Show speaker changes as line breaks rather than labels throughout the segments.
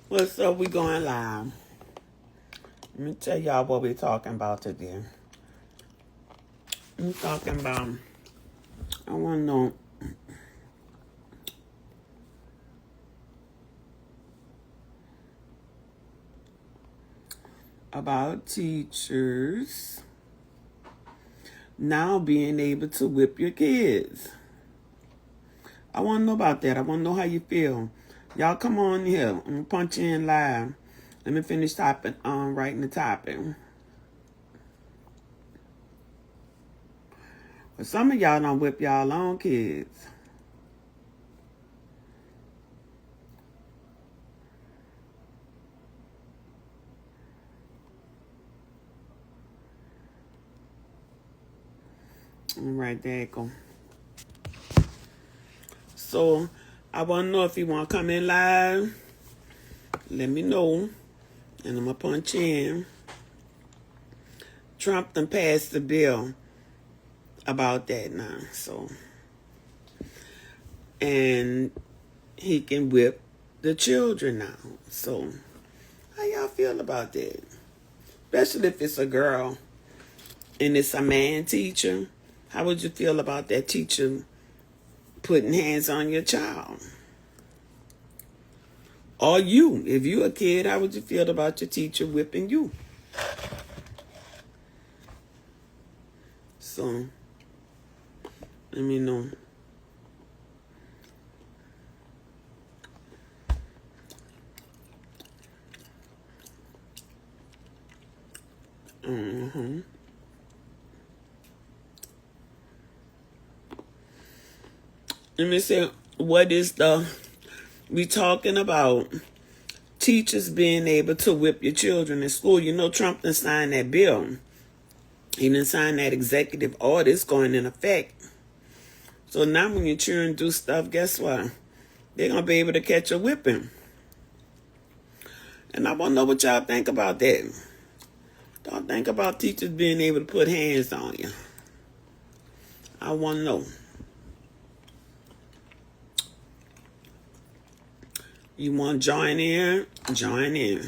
What's up? We going live. Let me tell y'all what we're talking about today. I'm talking about, I want to know about teachers now being able to whip your kids. I want to know about that. I want to know how you feel. Y'all come on here. I'm going to punch in live. Let me finish writing the topic. But some of y'all don't whip y'all own kids. Right there, go. So I want to know if you want to come in live. Let me know. And I'm going to punch in. Trump done passed the bill about that now. So, and he can whip the children now. So, how y'all feel about that? Especially if it's a girl and it's a man teacher. How would you feel about that teacher putting hands on your child? Or you, if you a kid, how would you feel about your teacher whipping you? So, let me know. Let me say, we talking about teachers being able to whip your children in school. You know, Trump done signed that bill. He done signed that executive order. It's going in effect. So now when your children do stuff, guess what? They're going to be able to catch a whipping. And I want to know what y'all think about that. Don't think about teachers being able to put hands on you. I want to know. You want to join in? Join in.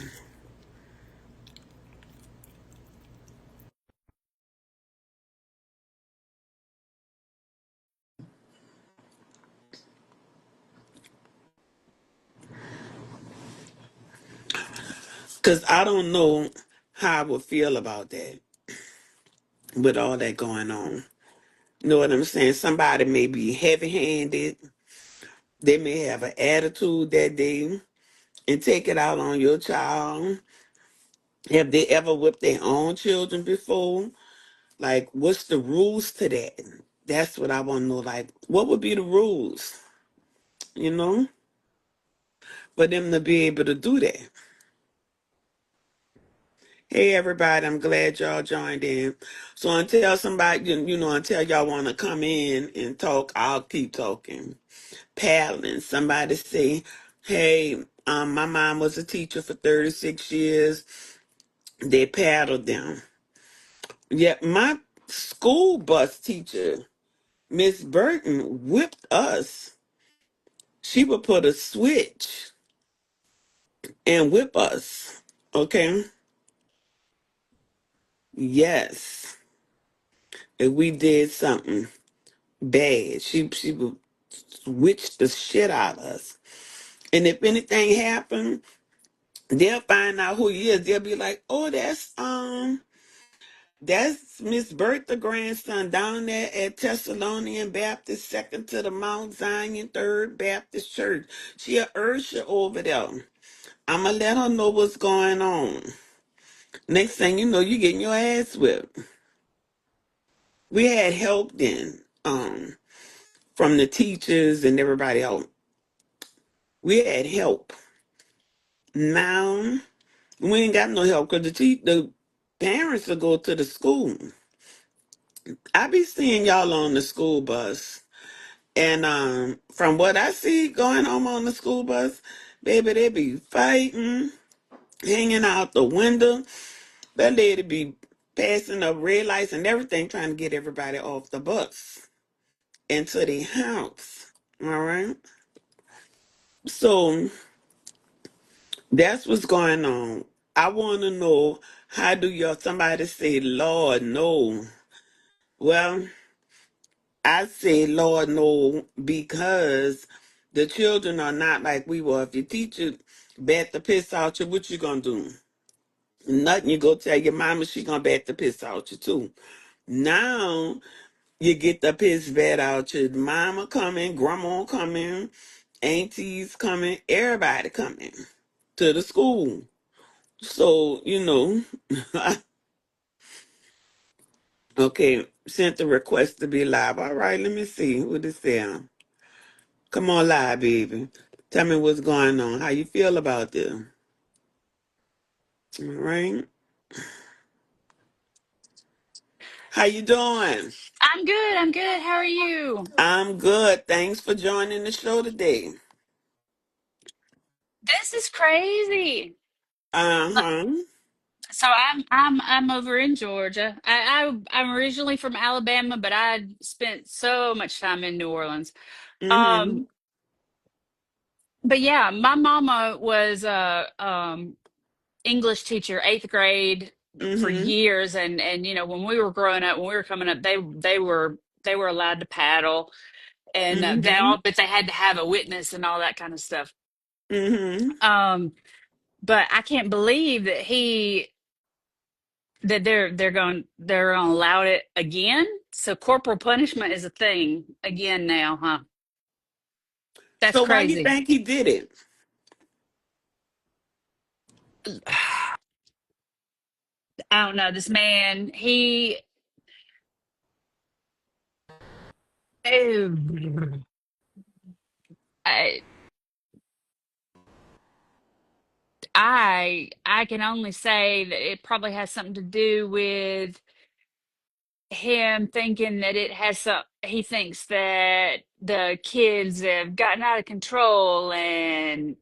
Because I don't know how I would feel about that with all that going on. You know what I'm saying? Somebody may be heavy-handed. They may have an attitude that day and take it out on your child. Have they ever whipped their own children before? Like, what's the rules to that? That's what I want to know. Like, what would be the rules, you know, for them to be able to do that? Hey, everybody, I'm glad y'all joined in. So until somebody, until y'all want to come in and talk, I'll keep talking. Paddling. Somebody say, hey, my mom was a teacher for 36 years. They paddled them. Yeah, my school bus teacher, Miss Burton, whipped us. She would put a switch and whip us. Okay? Yes. If we did something bad, she would switch the shit out of us. And if anything happened, they'll find out who he is. They'll be like, oh, that's Miss Bertha grandson down there at Thessalonian Baptist, second to the Mount Zion Third Baptist Church. She a Ursha over there. I'ma let her know what's going on. Next thing you know, you getting your ass whipped. We had help then, from the teachers and everybody else. We had help. Now we ain't got no help because the parents will go to the school. I be seeing y'all on the school bus. And from what I see going on the school bus, baby, they be fighting, hanging out the window. That lady be passing up red lights and everything, trying to get everybody off the bus into the house. All right. So That's what's going on. I want to know, how do your somebody say, Lord, no? Well, I say, Lord, no, because the children are not like we were. If your teacher bat the piss out you, what you gonna do? Nothing. You go tell your mama, she gonna bat the piss out you too. Now you get the piss bat out you. Mama coming, grandma coming, aunties coming, everybody coming to the school. So, okay, sent the request to be live. All right, let me see what it says. Come on live, baby. Tell me what's going on. How you feel about this? All right. How you doing?
I'm good. I'm good. How are you?
I'm good. Thanks for joining the show today.
This is crazy.
Uh-huh.
So I'm over in Georgia. I'm originally from Alabama, but I spent so much time in New Orleans. Um,
Mm-hmm.
but yeah, my mama was a English teacher, eighth grade for
Mm-hmm.
years, and when we were growing up, when we were coming up, they were allowed to paddle, and
Mm-hmm.
but they had to have a witness and all that kind of stuff.
Mm-hmm.
Um, but I can't believe that they're going to allow it again. So corporal punishment is a thing again now, huh? That's
So why you
crazy.
think he did it?
I don't know. This man, oh, I, I can only say that it probably has something to do with him thinking that it has some. He thinks that the kids have gotten out of control and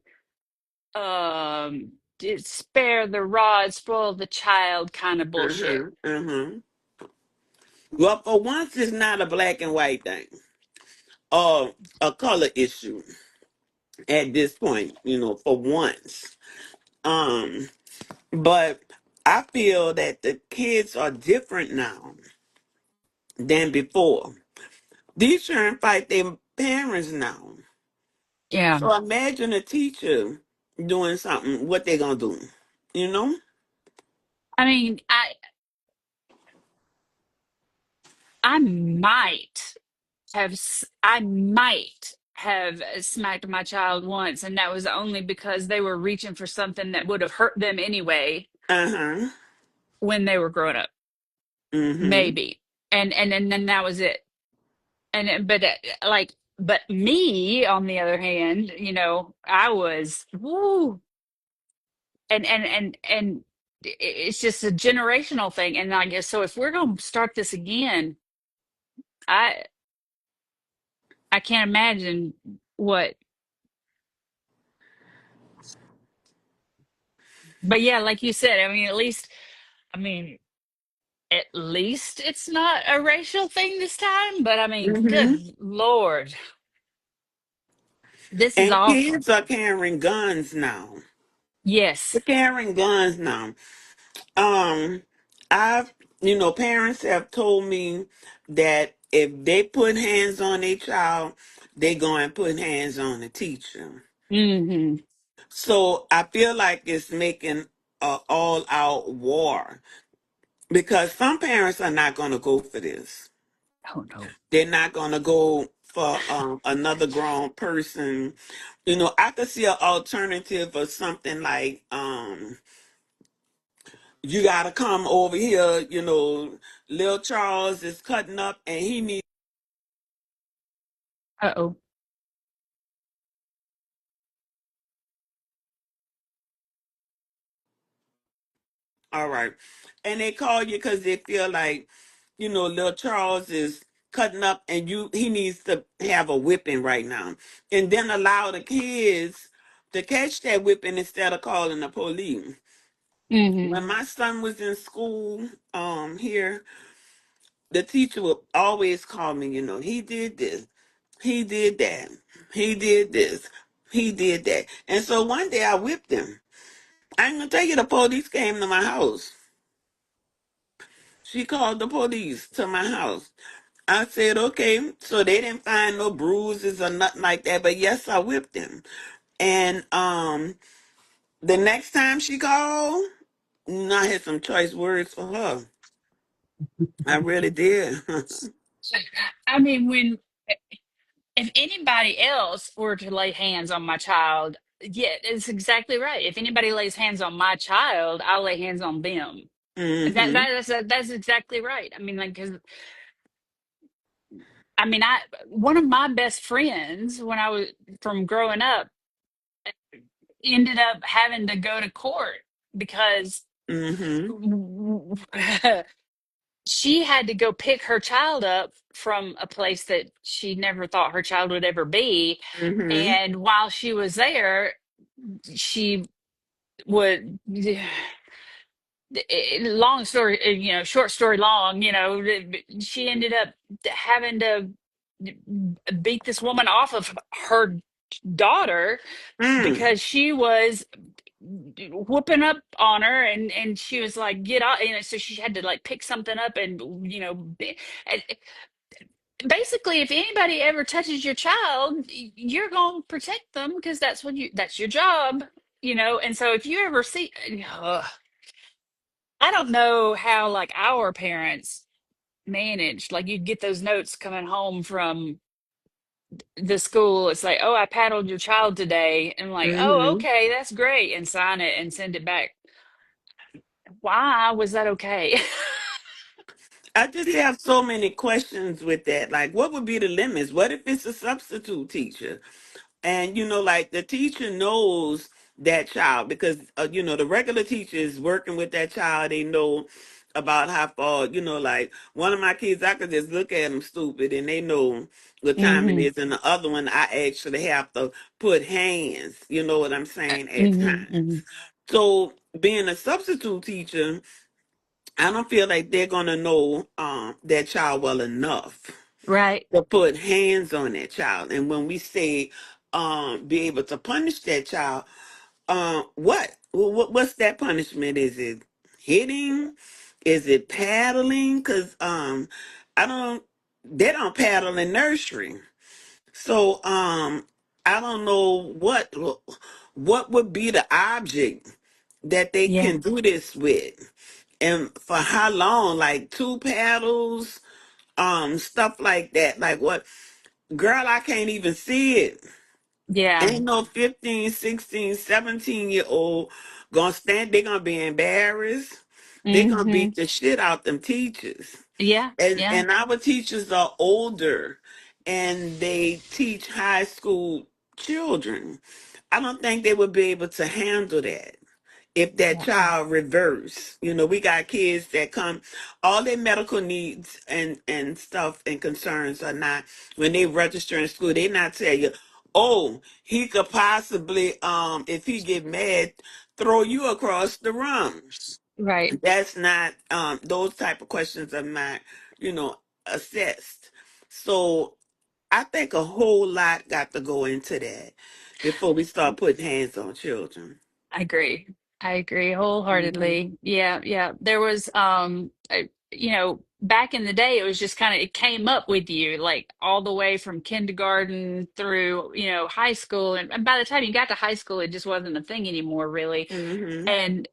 spare the rod, spoil the child kind of bullshit.
Uh-huh. Uh-huh. Well, for once, it's not a black and white thing or a color issue at this point, for once. Um, but I feel that the kids are different now than before. These children fight their parents now.
Yeah.
So imagine a teacher doing something, what they gonna do, you know?
I mean, I might have smacked my child once, and that was only because they were reaching for something that would have hurt them anyway
Uh-huh.
when they were growing up.
Mm-hmm.
Maybe. And then that was it. But like, but me on the other hand, I was woo, and it's just a generational thing. And I guess so if we're going to start this again, I I can't imagine what. But yeah, like you said, I mean, at least it's not a racial thing this time. But I mean,
Mm-hmm.
good Lord, this is
And
awful.
kids are carrying guns now. They're
Yes.
carrying guns now. Um, I've, parents have told me that if they put hands on a child, they go and put hands on the teacher.
Hmm.
So I feel like it's making a all-out war because some parents are not going to go for this.
Oh no.
They're not going to go for another grown person. I could see an alternative of something like you got to come over here. Lil Charles is cutting up and he needs.
Uh-oh.
All right. And they call you because they feel like, Lil Charles is cutting up and he needs to have a whipping right now. And then allow the kids to catch that whipping instead of calling the police.
Hmm.
When my son was in school here, the teacher would always call me, he did this, he did that, he did this, he did that. And so one day I whipped him. I ain't gonna tell you, the police came to my house. She called the police to my house. I said, okay. So they didn't find no bruises or nothing like that. But yes, I whipped him. And the next time she called, I had some choice words for her. I really did.
I mean, when if anybody else were to lay hands on my child, yeah, it's exactly right. If anybody lays hands on my child, I'll lay hands on them.
Hmm.
That's exactly right. I mean, like, 'cause I mean, I one of my best friends when I was from growing up ended up having to go to court because
Hmm.
she had to go pick her child up from a place that she never thought her child would ever be.
Hmm.
And while she was there, she would, long story, short story long, she ended up having to beat this woman off of her daughter
Mm.
because she was whooping up on her, and she was like, get out, so she had to like pick something up and and basically if anybody ever touches your child, you're going to protect them because that's your job, and so if you ever see, I don't know how like our parents managed, like you'd get those notes coming home from the school. It's like, oh, I paddled your child today, and like, oh,
Hmm.
okay, that's great, and sign it and send it back. Why was that okay?
I just have so many questions with that. Like, what would be the limits? What if it's a substitute teacher? And, like the teacher knows that child because, the regular teacher is working with that child. They know about how far, like one of my kids, I could just look at them stupid and they know what time it
Hmm.
is. And the other one, I actually have to put hands, you know what I'm saying, at
Hmm. Hmm.
times. So being a substitute teacher, I don't feel like they're gonna know that child well enough
Right.
to put hands on that child. And when we say be able to punish that child, what's that punishment? Is it hitting? Is it paddling? Because I don't they don't paddle in nursery. So I don't know what would be the object that they
Yeah.
can do this with. And for how long? Like two paddles, stuff like that. Like what? Girl, I can't even see it.
Yeah.
Ain't no 15, 16, 17-year old gonna stand. They're gonna be embarrassed. They're gonna
Hmm.
beat the shit out them teachers.
Yeah. Yeah.
And our teachers are older and they teach high school children. I don't think they would be able to handle that if that
Yeah.
child reverse. We got kids that come, all their medical needs and stuff and concerns are not, when they register in school, they not tell you, oh, he could possibly, if he get mad, throw you across the room.
Right.
That's not, those type of questions are not, you know, assessed. So I think a whole lot got to go into that before we start putting hands on children.
I agree. I agree
Hmm.
wholeheartedly. Yeah, yeah. There was back in the day it was just kind of, it came up with you like all the way from kindergarten through, high school, and by the time you got to high school it just wasn't a thing anymore really.
Hmm.
And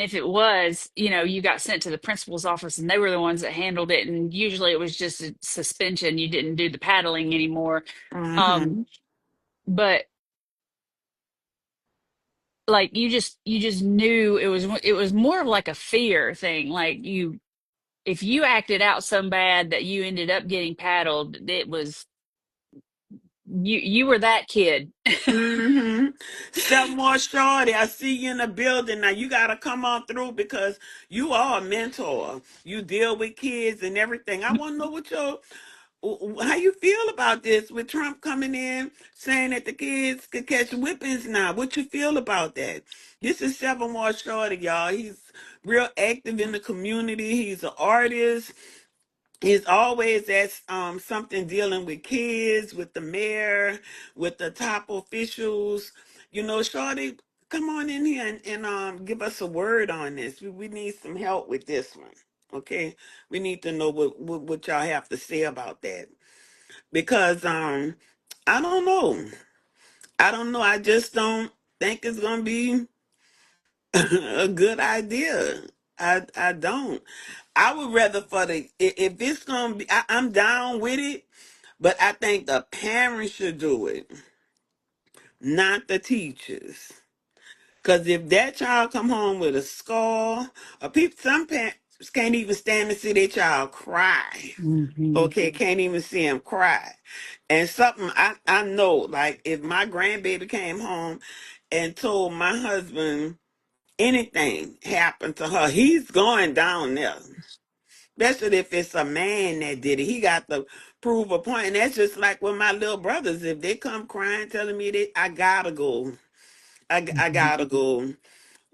if it was, you got sent to the principal's office and they were the ones that handled it, and usually it was just a suspension. You didn't do the paddling anymore. Um
Hmm.
but like you just knew it was more of like a fear thing, like if you acted out so bad that you ended up getting paddled, it was you were that kid.
Hmm. Step more shorty. I see you in the building now. You gotta come on through because you are a mentor. You deal with kids and everything. I want to know how you feel about this with Trump coming in saying that the kids could catch whippings now. What you feel about that? This is Seven More Shorty, y'all. He's real active in the community. He's an artist. He's always at something dealing with kids, with the mayor, with the top officials. Shorty, come on in here and give us a word on this. We need some help with this one. Okay, we need to know what y'all have to say about that because I don't know. I don't know. I just don't think it's gonna be a good idea. I don't. I would rather for if it's gonna be. I'm down with it, but I think the parents should do it, not the teachers. Because if that child come home with a scar, or people, some parents can't even stand to see their child cry.
Hmm.
Okay, can't even see him cry. And something I know, like if my grandbaby came home and told my husband anything happened to her, he's going down there. Especially if it's a man that did it. He got to prove a point. And that's just like with my little brothers. If they come crying, telling me that I gotta go. I
Hmm.
gotta go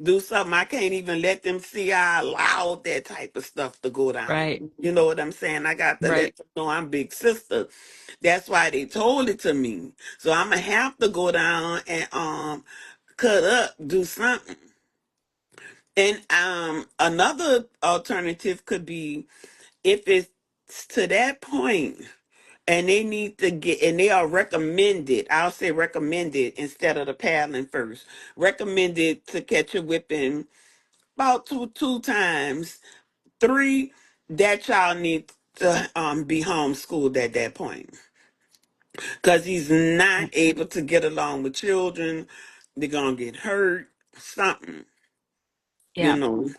do something. I can't even let them see I allowed that type of stuff to go down.
Right.
You know what I'm saying? I got to
Right.
let them know I'm big sister. That's why they told it to me. So I'm gonna have to go down and cut up, do something. And another alternative could be if it's to that point and they need to get and they are recommended, I'll say recommended instead of the paddling first. Recommended to catch a whipping about two times. Three, that child needs to be homeschooled at that point because he's not able to get along with children. They're gonna get hurt, something, you
Yeah.
know.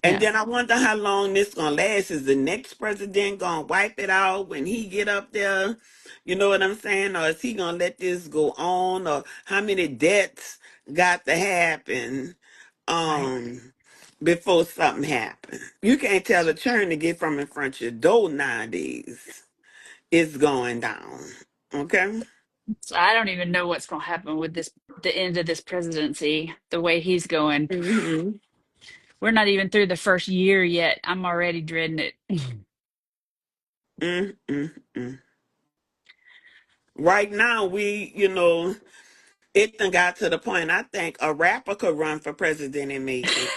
And
Yeah.
then I wonder how long this gonna last. Is the next president gonna wipe it out when he get up there? You know what I'm saying? Or is he gonna let this go on? Or how many deaths got to happen
Right.
before something happens? You can't tell a churn to get from in front of your door nowadays. It's going down. Okay?
So I don't even know what's going to happen with this, the end of this presidency, the way he's going.
Mm-hmm.
We're not even through the first year yet. I'm already dreading it.
Mm-mm-mm. Right now, it done got to the point I think a rapper could run for president and make it.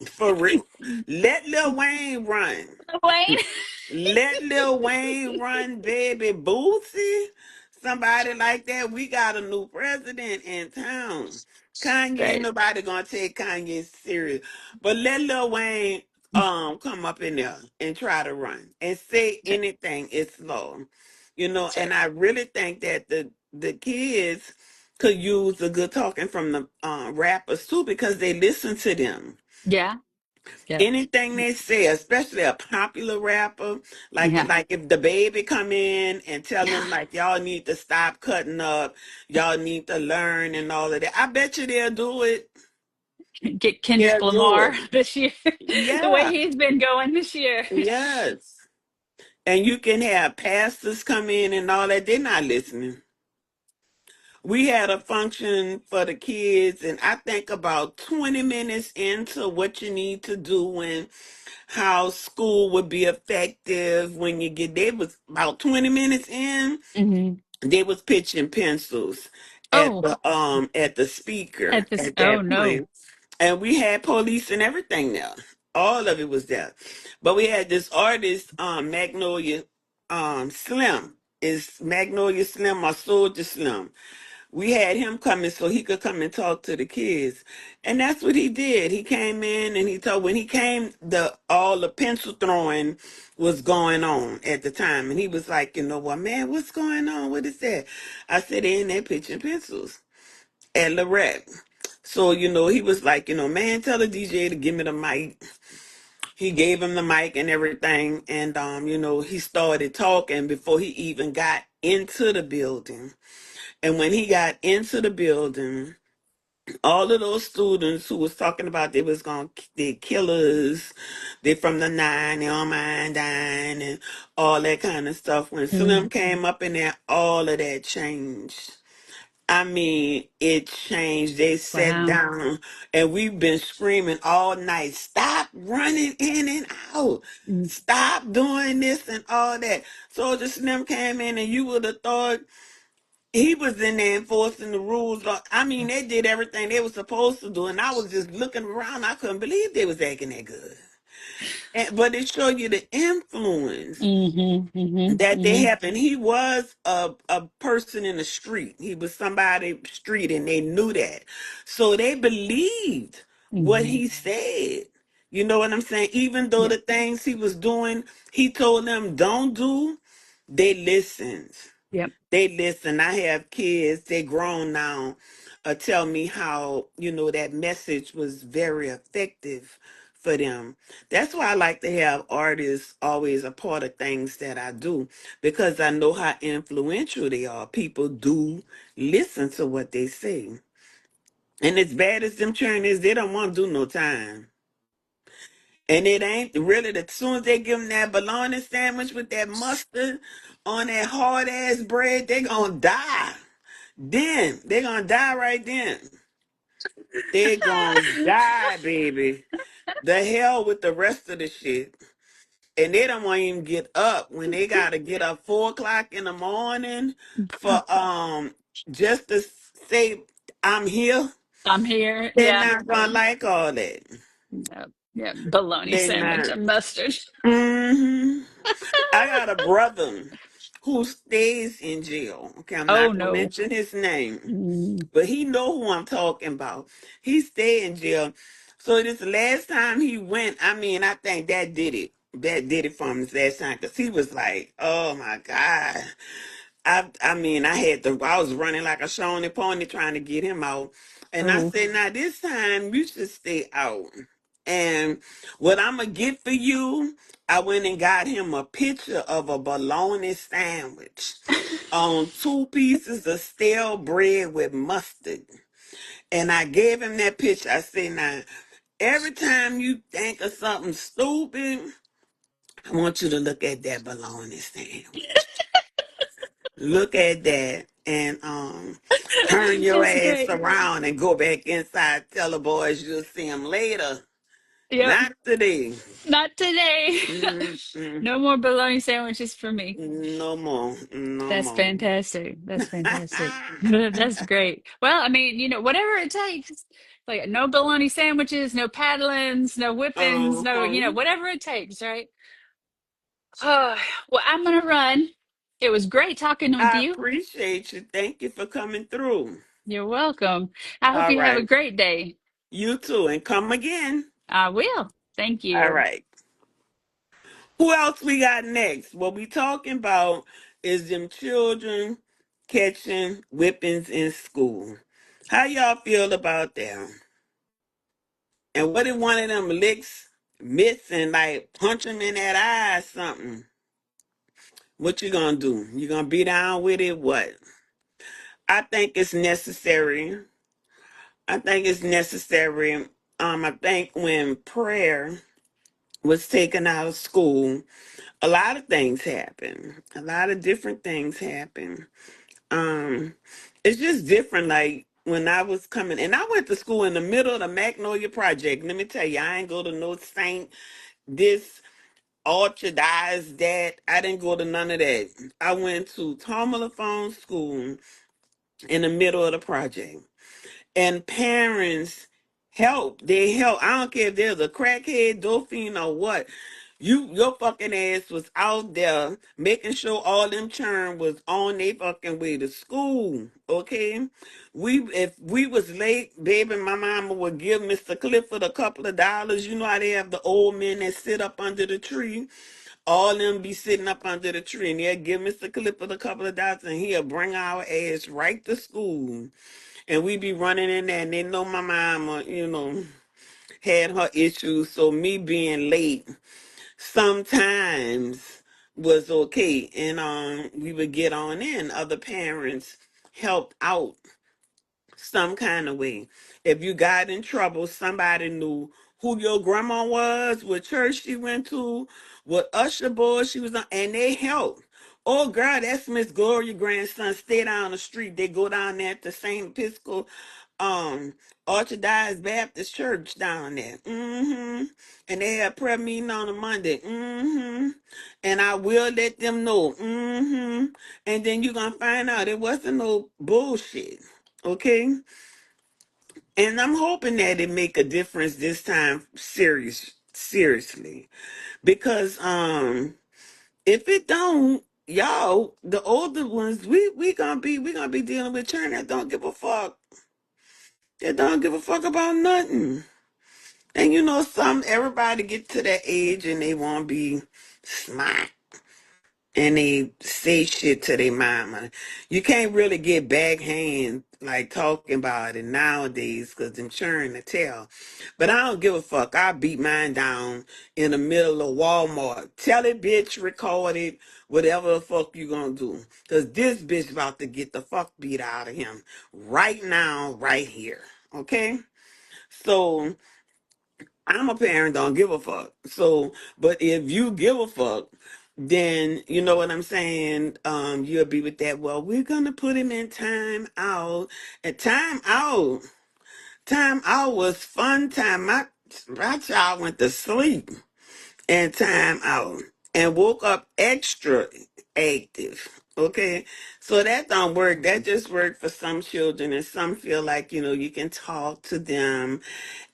For real. Let Lil Wayne run.
Wayne.
Let Lil Wayne run, baby. Boosie. Somebody like that. We got a new president in town. Kanye, ain't
Right.
nobody gonna take Kanye serious. But let Lil Wayne come up in there and try to run and say
Okay.
anything. It's low.
So,
And I really think that the kids could use the good talking from the rappers too because they listen to them.
yeah. Yeah.
Anything they say, especially a popular rapper, like
Yeah.
like if the baby come in and tell
Yeah.
them like y'all need to stop cutting up, y'all need to learn and all of that. I bet you they'll do it.
Get Kendrick
They'll do
Lamar
it.
this year, the way
Yeah.
he's been going this year.
Yes. And you can have pastors come in and all that. They're not listening. We had a function for the kids, and I think about 20 minutes into what you need to do and how school would be effective when you get they was about 20 minutes in,
Hmm.
they was pitching pencils
Oh,
at the speaker
at this.
at
Oh
that
no.
point. And we had police and everything there. All of it was there. But we had this artist, Magnolia Slim. Is Magnolia Slim or Soldier Slim? We had him coming so he could come and talk to the kids. And that's what he did. He came in and he told when he came the all the pencil throwing was going on at the time. And he was like, you know what, man, what's going on? What is that? I said, they in there pitching pencils at Lorette. So, he was like, man, tell the DJ to give me the mic. He gave him the mic and everything. And he started talking before he even got into the building. And when he got into the building, all of those students who was talking about they killers, they from the nine, they on mine dying and all that kind of stuff. When
Mm.
Slim came up in there, all of that changed. I mean, it changed. They sat
Wow.
down and we've been screaming all night, stop running in and out.
Mm.
Stop doing this and all that. So the Slim came in and you would have thought he was in there enforcing the rules. I mean, they did everything they were supposed to do, and I was just looking around. I couldn't believe they was acting that good. But it showed you the influence
Mm-hmm. Mm-hmm.
that they
Mm-hmm.
have. And he was a person in the street. He was somebody street, and they knew that. So they believed what
Mm-hmm.
he said. You know what I'm saying? Even though
Yep.
the things he was doing, he told them don't do, they listened.
Yep.
They listen. I have kids, they grown now, tell me how, that message was very effective for them. That's why I like to have artists always a part of things that I do, because I know how influential they are. People do listen to what they say. And as bad as them churn is, they don't want to do no time. And it ain't really, as soon as they give them that bologna sandwich with that mustard on that hard ass bread, they gonna die. Then they're gonna die right then. They're gonna die, baby. The hell with the rest of the shit. And they don't want to even get up when they gotta get up 4 o'clock in the morning for just to say I'm here.
I'm here.
They're
Yeah.
not gonna like all that.
Yep. Yep. Bologna
They're
sandwich
not.
and mustard.
Hmm. I got a brother who stays in jail. Okay, I'm
Oh
not gonna
no.
mention his name.
Mm.
But he know who I'm talking about. He stayed in jail. So this last time he went, I mean, I think that did it. That did it for him this last time, because he was like, oh my God. I mean, I was running like a Shawnee pony trying to get him out. And I
Oh.
said, now this time you should stay out. And what I'm gonna get for you, I went and got him a picture of a bologna sandwich on 2 pieces of stale bread with mustard. And I gave him that picture. I said, now, every time you think of something stupid, I want you to look at that bologna sandwich. Look at that and turn your
That's
ass
great.
around and go back inside. Tell the boys you'll see them later.
Yep.
Not today.
Not today.
Mm-mm.
No more bologna sandwiches for me.
No more. No
That's
more.
fantastic. That's fantastic. That's great. Well, I mean, whatever it takes. Like no bologna sandwiches, no paddlings, no whippings, no,
Uh-huh.
whatever it takes, right? Oh, well, I'm gonna run. It was great talking with
I
you.
appreciate you. Thank you for coming through.
You're welcome. I hope
All
you have a
right.
great day.
You too. And come again.
I will. Thank
All
you.
right. Who else we got next? What we talking about is them children catching whippings in school. How y'all feel about that? And what if one of them licks missing, like punch him in that eye or something? What you gonna do? You gonna be down with it? What? I think it's necessary. I think it's necessary. I think when prayer was taken out of school, a lot of things happen. A lot of different things happen. Um, it's just different. Like when I was coming, and I went to school in the middle of the Magnolia Project. Let me tell you, I ain't go to no Saint this Orchardized that. I didn't go to none of that. I went to Tomala Phone School in the middle of the project, and parents help. They help. I don't care if there's a crackhead, dolphin, or what. Your fucking ass was out there making sure all them churn was on their fucking way to school. Okay, if we was late, baby, my mama would give Mr. Clifford a couple of dollars. You know how they have the old men that sit up under the tree. All them be sitting up under the tree, and they'll give Mr. Clifford a couple of dollars, and he'll bring our ass right to school. And we be running in there, and they know my mama, had her issues. So me being late sometimes was okay. And we would get on in. Other parents helped out some kind of way. If you got in trouble, somebody knew who your grandma was, what church she went to, what usher boy she was on, and they helped. Oh, girl, that's Miss Gloria grandson. Stay down the street. They go down there to St. Episcopal. um Orthodox Baptist Church down there. And they had prayer meeting on a Monday. And I will let them know. And then you're gonna find out it wasn't no bullshit. Okay? And I'm hoping that it make a difference this time, seriously. Because if it don't, y'all, the older ones, we gonna be dealing with children that don't give a fuck. That don't give a fuck about nothing. And you know, everybody get to that age and they want to be smart and they say shit to their mama. You can't really get backhand like talking about it nowadays because them churn to tell. But I don't give a fuck. I beat mine down in the middle of Walmart. Tell it, bitch, record it, whatever the fuck you gonna do. Because this bitch about to get the fuck beat out of him right now, right here. Okay? So I'm a parent, don't give a fuck. So, but if you give a fuck, then you know what I'm saying. You'll be with that. Well, we're gonna put him in time out. And time out was fun time. My child went to sleep and time out and woke up extra active. Okay, so that don't work. That just worked for some children, and some feel like you can talk to them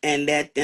and let them